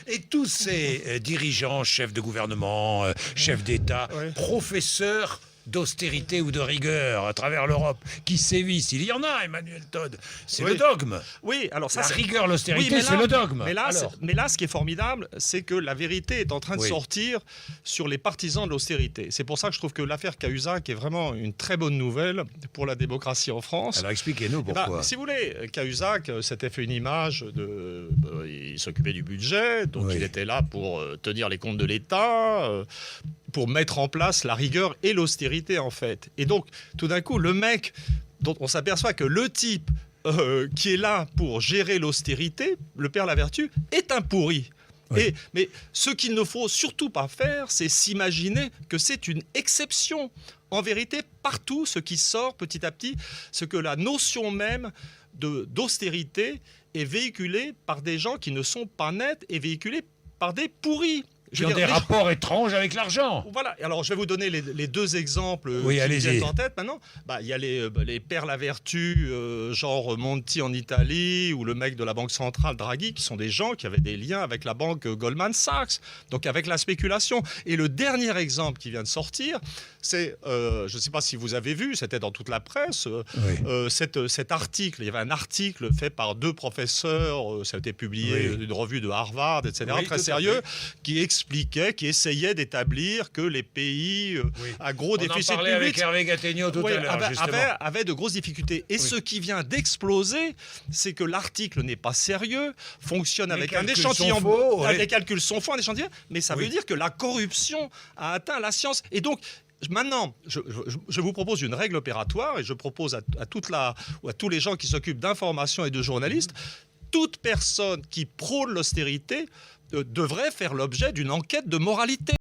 Et tous ces dirigeants, chefs de gouvernement, chefs d'État, Ouais. professeurs d'austérité ou de rigueur à travers l'Europe qui sévissent, il y en a, Emmanuel Todd. C'est Oui. le dogme. Oui, alors ça, La c'est... rigueur, Oui, l'austérité, mais c'est là- le dogme. Mais là, Alors, mais là, ce qui est formidable, c'est que la vérité est en train de Oui. sortir sur les partisans de l'austérité. C'est pour ça que je trouve que l'affaire Cahuzac est vraiment une très bonne nouvelle pour la démocratie en France. alors expliquez-nous Eh ben, pourquoi. si vous voulez, Cahuzac s'était fait une image de. Il s'occupait du budget, donc Oui. il était là pour tenir les comptes de l'État, pour mettre en place la rigueur et l'austérité, en fait. Et donc, tout d'un coup, le mec, dont on s'aperçoit que le type qui est là pour gérer l'austérité, le père Lavertu, est un pourri. Oui. Mais ce qu'il ne faut surtout pas faire, c'est s'imaginer que c'est une exception. En vérité, partout, ce qui sort petit à petit, c'est que la notion même d'austérité est véhiculée par des gens qui ne sont pas nets et véhiculée par des pourris. Qui ont des rapports étranges avec l'argent. Voilà, alors je vais vous donner les deux exemples Oui, qui me allez-y. viennent en tête maintenant. Il y a les pères Lavertu, genre Monti en Italie, ou le mec de la Banque centrale, Draghi, qui sont des gens qui avaient des liens avec la banque Goldman Sachs, donc avec la spéculation. Et le dernier exemple qui vient de sortir, c'est, je ne sais pas si vous avez vu, c'était dans toute la presse, Oui. cet article, il y avait un article fait par deux professeurs, ça a été publié, Oui. une revue de Harvard, etc., Oui, tout très à sérieux, qui expliquait, qui essayait d'établir que les pays Oui. à gros On déficit en parlait avec public Hervé Gattegno tout oui, à l'heure, justement. avaient de grosses difficultés. Et ce qui vient d'exploser, c'est que l'article n'est pas sérieux, fonctionne Les avec un calculs échantillon. sont faux, oui. Les calculs sont faux, un échantillon, mais ça Oui. veut dire que la corruption a atteint la science. Et donc, maintenant, je vous propose une règle opératoire et je propose à tous les gens qui s'occupent d'information et de journalistes, toute personne qui prône l'austérité devrait faire l'objet d'une enquête de moralité.